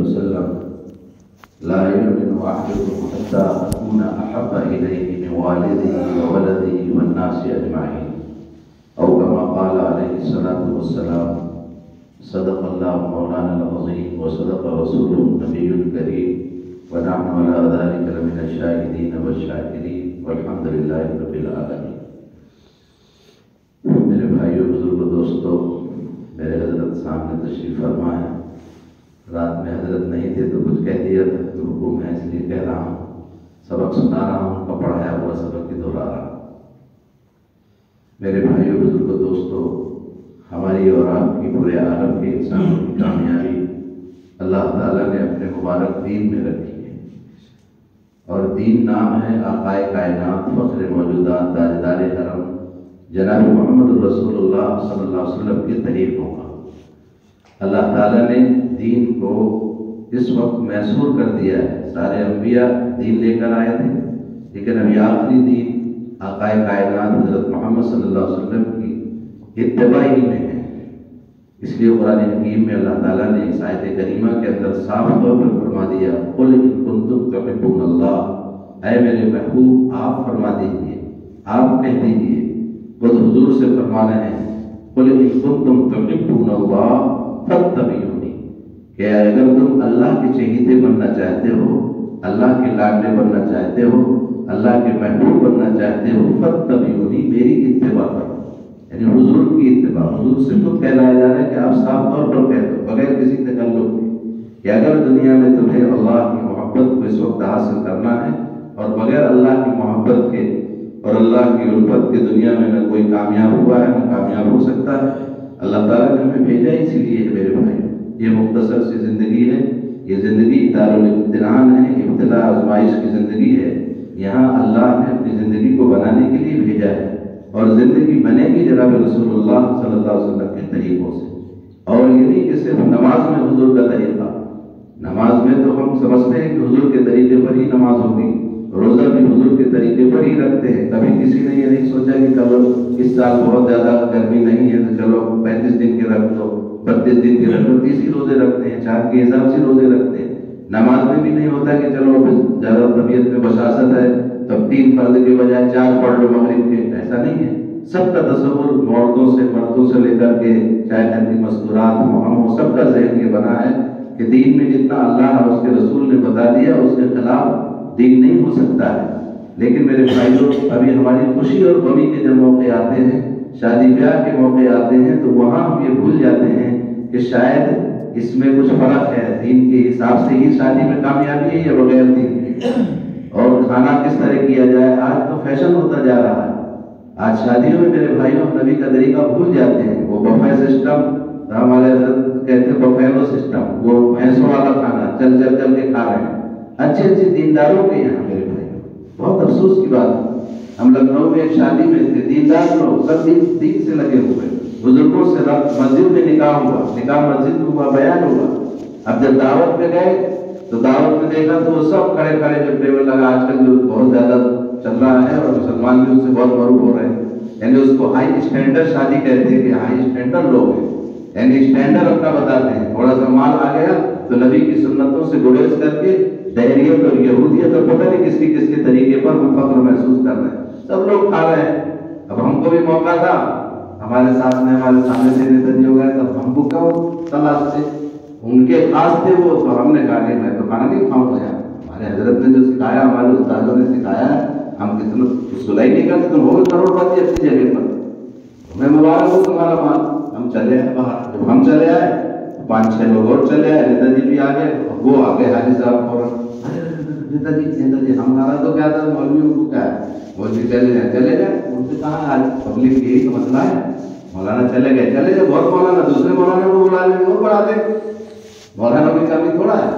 وسلم لا يؤمن أحدكم حتى أكون أحب إليه من والده وولده والناس أجمعين أو كما قال عليه الصلاة والسلام صدق الله مولانا العظيم وصدق رسوله النبي الكريم ونحن على ذلك لمن الشاهدين والشاكرين والحمد لله رب العالمين. میرے بھائیو بزرگ دوستو، میرے حضرت سامنے تشریف فرما ہے. رات میں حضرت نہیں تھے تو کچھ کہہ دیا تھا، رکوع میں اس لیے کہہ رہا ہوں، سبق سنا رہا ہوں، ان کا پڑھایا ہوا سبق ہی دہرا رہا ہوں. میرے بھائیو بزرگ دوستو، ہماری اور آپ کی پورے عالم کے انسانوں کی کامیابی اللہ تعالیٰ نے اپنے مبارک دین میں رکھی ہے، اور دین نام ہے آقائے کائنات فخر موجودات تاجدار حرم جناب محمد رسول اللہ صلی اللہ علیہ وسلم کے طریقوں کا. اللہ تعالیٰ نے دین کو اس وقت محصور کر دیا ہے. سارے انبیاء دین لے کر آئے تھے، لیکن ابھی آخری دین آقائے کائنات حضرت محمد صلی اللہ علیہ وسلم کی اتباعی میں ہے. اس لیے قرآن حکیم میں اللہ تعالیٰ نے اس آیت کریمہ کے اندر صاف طور پر فرما دیا، قل ان کنتم تحبون اللہ، اے میرے محبوب آپ فرما دیجئے، آپ کہہ دیجئے، خود حضور سے فرما رہے ہیں، قل ان کنتم تحبون اللہ فاتبعونی، کہ اگر تم اللہ کے چہیتے بننا چاہتے ہو، اللہ کے لاڈلے بننا چاہتے ہو، اللہ کے محبوب بننا چاہتے ہو، فاتبعونی، میری اتباع کرو. یعنی حضور کی اتباع. حضور سے خود کہلایا جا رہا ہے کہ آپ صاف طور پر کہہ دو بغیر کسی تکلف کے کہ اگر دنیا میں تمہیں اللہ کی محبت کو اس وقت حاصل کرنا ہے، اور بغیر اللہ کی محبت کے اور اللہ کی الفت کے دنیا میں نہ کوئی کامیاب ہوا ہے نہ کامیاب ہو سکتا ہے. اللہ تعالیٰ نے ہمیں بھیجا اسی لیے ہے میرے بھائی. یہ مختصر سی زندگی ہے، یہ زندگی دارالامتحان ہے، ابتلاء آزمائش کی زندگی ہے. یہاں اللہ نے اپنی زندگی کو بنانے کے لیے بھیجا ہے، اور زندگی بنے گی جناب رسول اللہ صلی اللہ علیہ وسلم کے طریقوں سے. اور یہ نہیں کہ صرف نماز میں حضور کا طریقہ. نماز میں تو ہم سمجھتے ہیں کہ حضور کے طریقے پر ہی نماز ہوگی، روزہ بھی حضور کے طریقے پر ہی رکھتے ہیں. کبھی کسی نے یہ نہیں سوچا کہ چلو اس سال بہت زیادہ گرمی نہیں ہے تو چلو 35 دن کے رکھ دو، 32 دن کے رکھ دو، 30 ہی روزے رکھتے ہیں، چاند کے حساب سے روزے رکھتے ہیں. نماز میں بھی نہیں ہوتا کہ چلو زیادہ طبیعت میں بشاشت ہے تو 3 فرض کے بجائے 4 پڑھ لو مغرب کے. ایسا نہیں ہے. سب کا تصور عورتوں سے مردوں سے لے کر کے چاہے گھر کی مستورات ہو، سب کا ذہن یہ بنا ہے کہ دین میں جتنا اللہ اور اس کے رسول نے بتا دیا اس کے خلاف دین نہیں ہو سکتا ہے. لیکن میرے بھائیوں، ابھی ہماری خوشی اور غمی کے جب موقع آتے ہیں، شادی بیاہ کے موقع آتے ہیں، تو وہاں ہم یہ بھول جاتے ہیں کہ شاید اس میں کچھ فرق ہے. دین کے حساب سے ہی شادی میں کامیابی ہے یا بغیر دین کے؟ اور کھانا کس طرح کیا جائے، آج تو فیشن ہوتا جا رہا ہے. آج شادیوں میں میرے بھائیوں نبی کا طریقہ بھول جاتے ہیں. وہ بفے سسٹم، ہمارے حضرت کہتے ہیں بفیلو سسٹم، وہ بھینسوں والا کھانا چل چل چل کے کھا رہے ہیں. اچھے دینداروں کے یہاں میرے بھائی بہت افسوس کی بات ہے. ہم لکھنؤ میں ایک شادی میں تھے، دیندار لوگ سب دین سے لگے ہوئے، بزرگوں سے مسجد میں نکاح ہوا، نکاح مسجد میں ہوا، بیان ہوا. اب جب دعوت میں گئے تو دعوت میں دیکھا تو وہ سب کھڑے جو ٹیبل لگا آج کل جو بہت زیادہ چل رہا ہے اور مسلمان بھی اس سے بہت معروف ہو رہے ہیں. یعنی اس کو ہائی اسٹینڈرڈ شادی کہتے ہیں کہ ہائی اسٹینڈرڈ لوگ ہیں، یعنی اسٹینڈرڈ اپنا بتاتے ہیں. تھوڑا سا مال آ گیا تو نبی کی سنتوں سے گریز کر کے دہریت اور یہودیت اور پتہ نہیں کس کے طریقے پر ہم فخر محسوس کر رہے ہیں. سب لوگ کھا رہے ہیں. اب ہم کو بھی موقع تھا، ہمارے سامنے سے نیتا جی ہو گئے تب ہم کو کیا تلاش سے ان کے خاص تھے وہ، تو ہم نے کہا کہ میں تو کھانا نہیں کھاؤں گا. ہمارے حضرت نے جو سکھایا، ہمارے استادوں نے سکھایا ہے، ہم کتنا سلائی نہیں کرتے. تم ہو گئے کروڑ پتی اپنی جگہ پر، میں مبارک ہوں تمہارا مال. ہم چلے آئے باہر. جب ہم چلے آئے 5-6 لوگ اور چلے آئے، نیتا جی بھی آ گئے، وہ آ گئے حاجی صاحب فوراً، نیتا جی ہمارا تو کیا تھا، مولویوں کو کیا ہے، مولوی چلے جائیں. ان سے کہا آج پبلک یہی تو مسئلہ ہے. مولانا چلے گئے بہت مولانا دوسرے مولانا کو بلا لیں گے وہ پڑھا دیں. مولانا کی کمی تھوڑا ہے.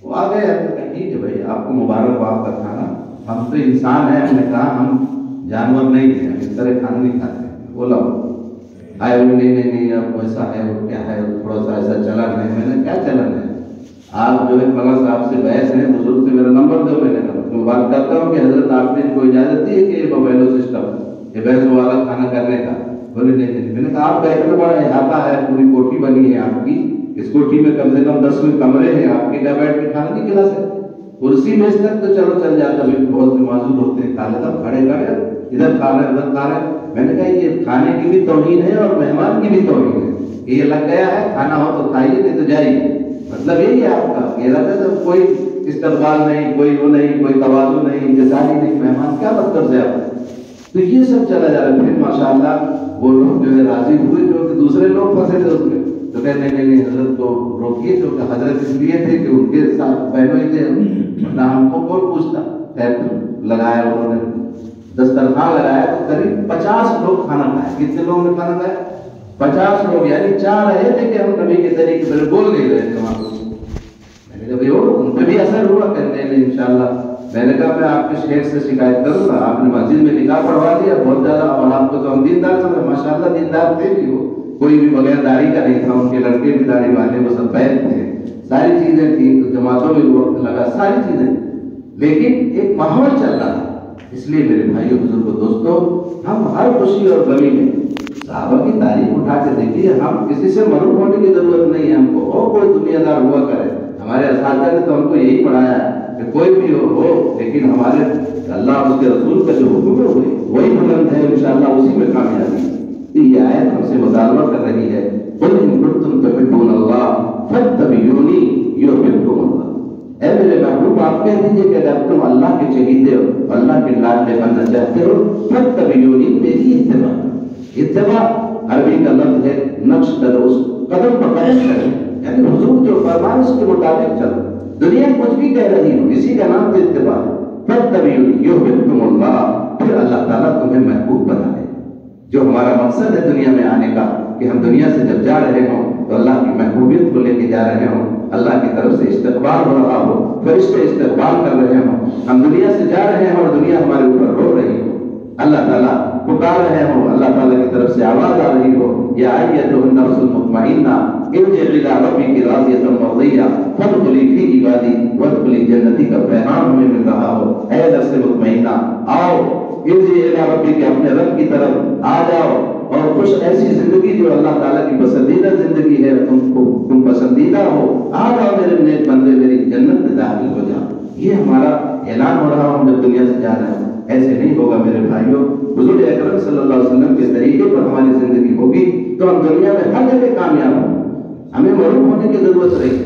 وہ آ گئے. ٹھیک ہے بھائی، آپ کو مبارک ہو آپ کا کھانا. ہم تو انسان ہیں، ہم نے کہا ہم جانور نہیں ہیں، ہم اس طرح کھانا نہیں کھاتے. بولا آئے وہ نہیں اب ویسا ہے، وہ کیا ہے، تھوڑا سا ایسا چلن ہے. میں نے کیا چلن ہے؟ آپ جو ہے فلاں صاحب سے بحث ہیں، بزرگ سے میرا نمبر دو. میں نے کہا میں بات کرتا ہوں کہ حضرت آپ نے کوئی اجازت دی ہے کہ یہ بفیلو سسٹم، یہ بحث والا کھانا کرنے کا؟ بولے نہیں. میں نے کہا آپ بیٹھنے پڑے آتا ہے، پوری کوٹھی بنی ہے آپ کی، اس کوٹھی میں کم سے کم 10 کمرے ہیں، آپ کے کیا بیٹھ کے کھانا نہیں کھلا سکتے؟ کرسی میز تک تو چلو چل جاتا ہے، بہت سے معذور ہوتے ہیں، کھا لیتا کھڑے کھڑے ادھر کھا رہے ادھر کھا رہے۔ میں نے کہا یہ کھانے کی بھی توہین ہے اور مہمان کی بھی توہین ہے، یہ لگ گیا ہے کھانا ہو تو کھائیے نہیں تو جائیے، مطلب یہی ہے آپ کا۔ یہ لگتا ہے کوئی استقبال نہیں، کوئی وہ نہیں، کوئی تواضع نہیں، انتظاری نہیں، مہمان کیا مطلب ہے آپ؟ تو یہ سب چلا جا رہا ہے۔ پھر ماشاءاللہ وہ لوگ جو ہے راضی ہوئے، جو کہ دوسرے لوگ پھنسے تھے اس میں، تو کہتے نہیں حضرت کو روکیے، جو کہ حضرت اس لیے تھے کہ ان کے ساتھ بہنوں ہی تھے، ورنہ ہم کو کون پوچھتا۔ خیر لگایا انہوں نے، دسترخوان لگایا تو قریب 50 لوگ کھانا کھائے۔ کتنے لوگوں نے کھانا کھایا؟ 50 لوگ، یعنی چاہ رہے تھے کہ ہم نبی کے طریقے پر بول نہیں رہے تھے وہاں پر۔ میں نے کہا ان پہ بھی اثر ہوا؟ کہتے ہیں انشاءاللہ۔ میں نے کہا میں آپ کے شیخ سے شکایت کروں گا، آپ نے مسجد میں نکاح پڑھوا دیا بہت زیادہ، اور آپ کو تو ہم دیندار سمجھے، ماشاءاللہ دیندار تھے بھی، وہ کوئی بھی بغیر داڑھی کا نہیں تھا، ان کے لڑکے بھی داڑھی والے، وہ سب بیت تھے، ساری چیزیں تھیں، جماعتوں میں وقت لگا، ساری چیزیں، لیکن ایک ماحول چل رہا ہے۔ اس لیے میرے بھائیوں بزرگوں دوستوں، ہم ہر خوشی اور غمی میں صحابہ کی تاریخ اٹھا کے دیکھیے، ہم کسی سے معروف ہونے کی ضرورت نہیں ہے ہم کو، اور کوئی دنیا دار ہوا کرے۔ ہمارے اساتذہ نے تو ہم کو یہی پڑھایا ہے کہ کوئی بھی ہو لیکن ہمارے اللہ اور اس کے رسول کا جو حکم ہے وہی بلند ہے، انشاءاللہ اسی میں کامیابی۔ یہ آیت ہم سے مطالبہ کر رہی ہے، قل ان کنتم تحبون اللہ فاتبعونی یحببکم اللہ۔ اے میرے محبوب آپ کہہ دیجئے کہ اگر تم اللہ کے چہیتے ہو، اللہ کے لاڈلے بننا چاہتے ہو، فاتبعونی، میری اتباع۔ اتباع عربی کا لفظ ہے نقش قدم، قدم پر قدم کریں، یعنی حضور جو فرمائے اس کے مطابق چلو، دنیا کچھ بھی کہہ رہی ہو، اسی کا نام تو اتباع ہے۔ فاتبعونی یحببکم اللہ، پھر اللہ تعالیٰ تمہیں محبوب بنا دے۔ جو ہمارا مقصد ہے دنیا میں آنے کا، کہ ہم دنیا سے جب جا رہے ہوں تو اللہ کی محبوبیت کو لے کے جا رہے ہوں، اللہ کی طرف سے استقبال ہو رہا ہو، فرشتے استقبال کر رہے ہوں، ہم دنیا سے جا رہے ہیں اور دنیا ہمارے اوپر رو رہی ہو، اللہ تعالیٰ پکار رہے ہوں، اللہ تعالیٰ کی طرف سے آواز آ رہی ہو، یا ایتھا النفس المطمئنہ ارجعی الی ربک راضیۃ مرضیہ فادخلی فی عبادی وادخلی جنتی کا پیغام ہمیں مل رہا ہو۔ اے نفس مطمئنہ، آؤ ارجعی الی ربک، اپنے رب کی طرف آ جاؤ، اور خوش ایسی زندگی جو اللہ تعالیٰ کی پسندیدہ زندگی ہے، تم پسندیدہ ہو، آ جاؤ میرے نیک بندے، میری جنت میں داخل ہو جاؤ۔ یہ ہمارا اعلان ہو رہا ہم جب دنیا سے جا رہے ہیں۔ ایسے نہیں ہوگا میرے بھائیوں، حضور اکرم صلی اللہ علیہ وسلم کے طریقے پر ہماری زندگی ہوگی تو ہم دنیا میں ہر جگہ کامیاب ہوں، ہمیں معروف ہونے کی ضرورت رہی۔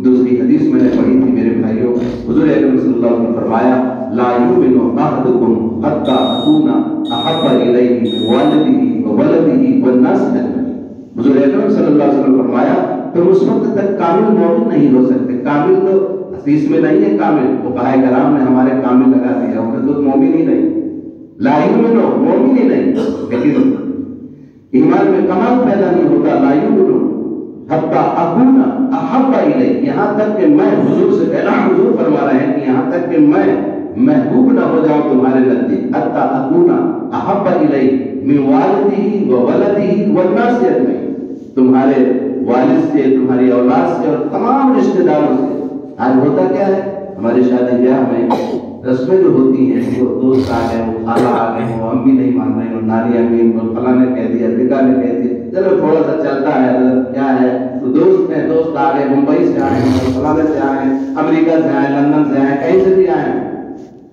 دوسری حدیث میں نے پڑھی تھی میرے بھائیوں، حضور اکرم صلی اللہ علیہ وسلم نے فرمایا لا یؤمن احدکم حتی اکون احب الیہ من والدہ وولدہ والناس اجمعین۔ حضور اکرم صلی اللہ علیہ وسلم نے فرمایا تم اس وقت تک کامل مومن نہیں ہو سکتے۔ کامل تو حدیث میں نہیں ہے، کامل فقہاء کرام نے ہمارے کامل لگا دیا، ہمیں تو مومن ہی نہیں، لا یؤمن مومن ہی نہیں، لیکن ایمان میں کمال پیدا نہیں ہوتا۔ لا یؤمن حتی اکون احب الیہ، یہاں تک کہ میں حضور سے کہنا، حضور فرما رہے ہیں کہ یہاں تک کہ میں محبوب نہ ہو جاؤں تمہارے نزدیک، حتی اکون احب الیہ من والدہ وولدہ والناس اجمعین، تمہارے والد سے، تمہاری اولاد سے اور تمام رشتہ داروں سے۔ آج ہوتا کیا ہے ہماری شادی بیاہ میں رسمیں جو ہوتی ہیں، وہ دوست آ گئے، وہ خالہ آ گئے، وہ ہم بھی نہیں مان رہے، وہ نانی امی، وہ فلاں نے کہہ دیا، بیٹا نے کہہ دیا، چلو تھوڑا سا چلتا ہے، کیا ہے تو دوست ہیں، دوست آ گئے، ممبئی سے آئے ہیں، فلاں سے آئے ہیں، امریکہ سے آئے، لندن سے آئے، کہیں سے بھی آئے ہیں،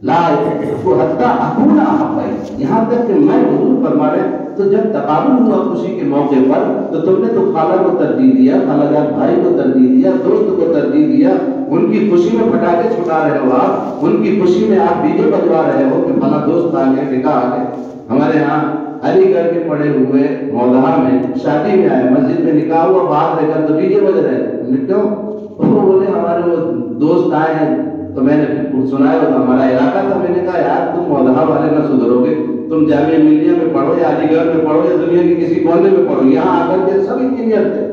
لا حتی اکون احب الیہ، یہاں تک کہ میں حضور فرما رہے ہیں۔ تو جب تقابل ہوا خوشی کے موقع پر تو تم نے تو خالہ کو ترجیح دیا، خالہ جان بھائی کو ترجیح دیا، دوست کو ترجیح دیا، ان کی خوشی میں پٹاخے چھٹا رہے ہو آپ، ان کی خوشی میں آپ ڈی جے بجوا رہے ہو کہ فلاں دوست آ گئے، نکاح آ گئے۔ ہمارے ہاں علی گڑھ کے پڑے ہوئے مولہا میں شادی میں آئے، مسجد میں نکاح ہوا، باہر دیکھا تو ڈی جے بج رہے ہیں، کیوں؟ وہ بولے ہمارے وہ دوست آئے ہیں، تو میں نے سنایا وہ ہمارا علاقہ تھا، میں نے کہا یار تم مولہا والے نہ سدھرو گے، تم جامعہ ملیہ میں پڑھو یا علی گڑھ میں پڑھو یا دنیا کے کسی کونے میں پڑھو، یہاں آ کر کے سب انجینئر تھے،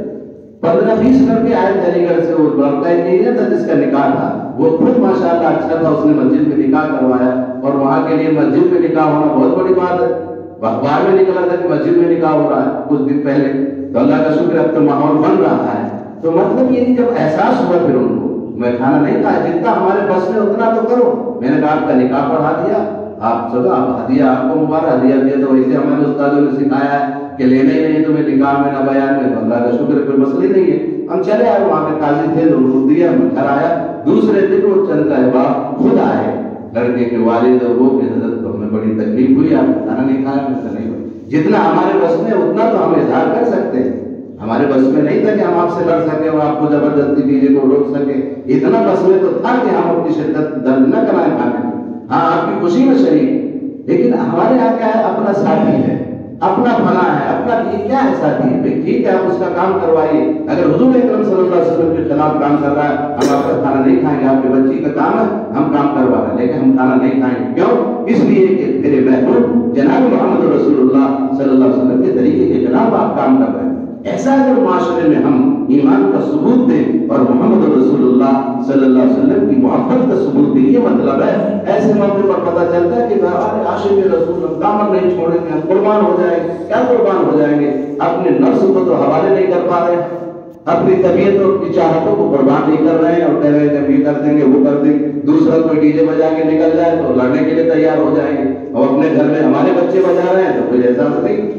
15-20 لڑکے آئے تھے علی گڑھ سے، وہ لڑکا انجینئر تھا جس کا نکاح تھا، وہ خود ماشاءاللہ اچھا تھا، اس نے مسجد میں نکاح کروایا، اور وہاں کے لیے مسجد میں نکاح ہونا بہت بڑی بات ہے، اخبار میں نکلا تھا کہ مسجد میں نکاح ہو رہا ہے کچھ دن پہلے، تو اللہ کا شکر اب تو ماحول بن رہا ہے۔ تو مطلب یہ جب احساس ہوا پھر ان کو، میں کھانا نہیں کھایا، جتنا ہمارے بس میں اتنا تو کرو، میں نے کہا آپ کا نکاح پڑھا دیا، آپ سب آپ ہدیہ، آپ کو مبارک ہدیہ دیا، تو ویسے ہمارے استادوں نے سکھایا ہے کہ لینا ہی نہیں تمہیں نکاح میں نہ بیان میں، تو اللہ کا شکر کوئی مسئلہ ہی نہیں ہے، ہم چلے آئے, وہاں پہ قاضی تھے, روک دیا, گھر آیا. دوسرے دن وہ چلتا ہے باپ خود آئے, لڑکے کے والد اور وہ کہ حضرت تو ہمیں بڑی تکلیف ہوئی, آپ کھانا نہیں کھایا. میں نہیں ہوئی, جتنا ہمارے بس میں اتنا تو ہم اظہار کر سکتے ہیں. ہمارے بس میں نہیں تھا کہ ہم آپ سے لڑ سکیں اور آپ کو زبردستی دیجیے کو روک سکیں. اتنا بس میں تو تھا کہ ہم اپنی شدت درد نہ کرائیں کھانے. ہاں آپ کی خوشی میں شریک, لیکن ہمارے یہاں کیا ہے, اپنا ساتھی ہے, اپنا فلاں ہے, اپنا کیا ہے ساتھی ہے. ٹھیک ہے آپ اس کا کام کروائیے. اگر حضور اکرم صلی اللہ علیہ وسلم کے خلاف کام کر رہا ہے, ہم آپ کا کھانا نہیں کھائیں گے, آپ کے بچی کا کام ہے, ہم کام کروا رہے ہیں لیکن ہم کھانا نہیں کھائیں گے. کیوں؟ اس لیے کہ میرے محبوب جناب محمد رسول اللہ صلی اللہ علیہ وسلم کے طریقے کے خلاف آپ کام کر رہے ہیں. ایسا اگر معاشرے میں ہم ایمان کا ثبوت دیں اور محمد رسول اللہ صلی اللہ علیہ وسلم کی محبت کا ثبوت دیں, یہ مطلب ہے ایسے موقع پر پتہ چلتا ہے کہ عاشق رسول ہم دامن نہیں چھوڑیں گے, ہم قربان ہو جائیں گے. کیا قربان ہو جائیں گے؟ اپنے نفس کو تو حوالے نہیں کر پا رہے, اپنی طبیعت اور اپنی چاہتوں کو قربان نہیں کر رہے ہیں اور کہہ رہے ہیں کہ یہ کر دیں گے وہ کر دیں گے. دوسرا کوئی ڈی جے بجا کے نکل جائے تو لڑنے کے لیے تیار ہو جائیں گے, اور اپنے گھر میں ہمارے بچے بجا رہے ہیں تو کوئی احساس نہیں.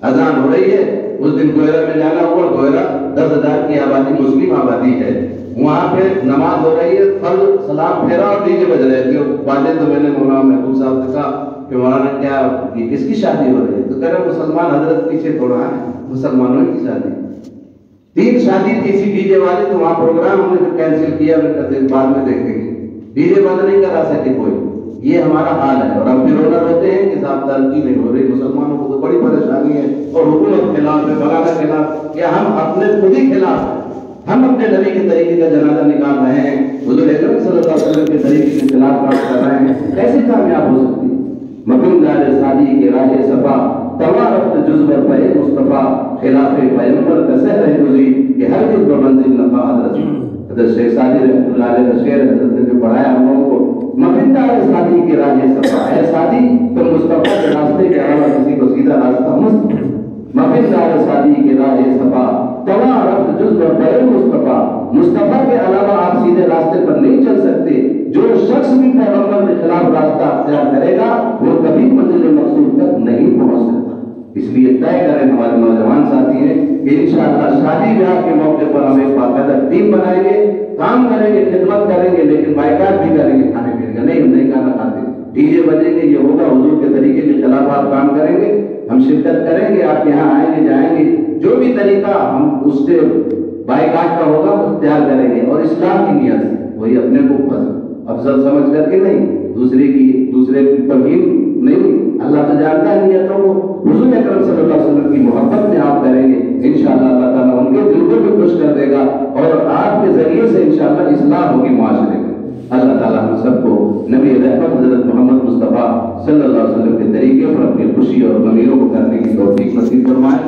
اذان ہو رہی ہے, اس دن کوئرہ میں جانا ہوا, کوئرہ 10,000 کی آبادی مسلم آبادی ہے, وہاں پہ نماز ہو رہی ہے, فرض سلام پھیرا اور ڈی جے بج رہے تھے. والد تو میں نے مولانا محبوب صاحب سے کہا کہ مولانا کیا یہ کس کی شادی ہو رہی ہے؟ تو کہہ رہے مسلمان حضرت پیچھے تھوڑا ہے, مسلمانوں کی شادی. 3 شادی تھی اسی ڈی جے والی, تو وہاں پروگرام ہم نے کینسل کیا, میں کہتے ہیں بعد میں دیکھیں گے. ڈی جے بند نہیں کرا سکے کوئی. یہ ہمارا حال ہے, اور ہم بھی رونا روتے ہیں کہ صاحب ترقی نہیں ہو رہی, مسلمانوں کو تو بڑی پریشانی ہے, اور حکومت خلاف ہے, بغانا خلاف, یا ہم اپنے خود ہی خلاف ہیں. ہم اپنے نبی کے طریقے کا جنازہ نکال رہے ہیں, حضور اکرم صلی اللہ علیہ وسلم کے طریقے کے خلاف کام کر رہے ہیں, کیسے کامیاب ہو سکتی؟ مکن دار شادی کے راہ صفا تمام رفت جزبر پہ مصطفیٰ خلاف پیغمبر کا سہ رہ گزری کہ ہر جز منزل نفع حضرت. حضرت شیخ سعدی رحمۃ اللہ علیہ کا شعر حضرت نے جو پڑھایا ہم لوگوں کو, مکن دار شادی کے راہ صفا, اے شادی تم مصطفیٰ کے راستے کے علاوہ کسی کو سیدھا راستہ مت. مکن دار شادی کے راہ صفا تمام رفت جزبر پہ مصطفیٰ, مصطفیٰ کے علاوہ آپ سیدھے راستے پر نہیں چل سکتے. جو شخص بھی پیغمبر کے خلاف راستہ اختیار کرے گا وہ کبھی منزل مقصود تک نہیں پہنچ سکتا. اس لیے طے کریں ہمارے نوجوان ساتھی ہیں کہ انشاءاللہ شادی بیاہ کے موقع پر ہم ایک باقاعدہ ٹیم بنائیں گے, کام کریں گے, خدمت کریں گے, لیکن بائیکاٹ بھی کریں گے کھانے پینے کا. نہیں کھانا کھاتے, ڈی جے بجیں گے, یہ ہوگا حضور کے طریقے کے خلاف آپ کام کریں گے, ہم شرکت کریں گے, آپ یہاں آئیں گے جائیں گے, جو بھی طریقہ ہم اس سے بائیکاٹ کا ہوگا اختیار کریں گے, اور اسلام کی نیت سے, وہی اپنے کو افضل سمجھ کر کے نہیں, دوسرے کی توہین نہیں. اللہ تو جانتا ہے نیتوں کو. حضور اکرم صلی اللہ علیہ وسلم کی محبت میں آپ کریں گے, انشاءاللہ اللہ تعالیٰ ان کے دل کو بھی خوش کر دے گا, اور آپ کے ذریعے سے انشاءاللہ اصلاح ہوگی معاشرے میں. اللہ تعالیٰ ہم سب کو نبی رحمت حضرت محمد مصطفیٰ صلی اللہ علیہ وسلم کے طریقے پر اپنی خوشی اور غمیوں کو کرنے کی توفیق نصیب فرمائے.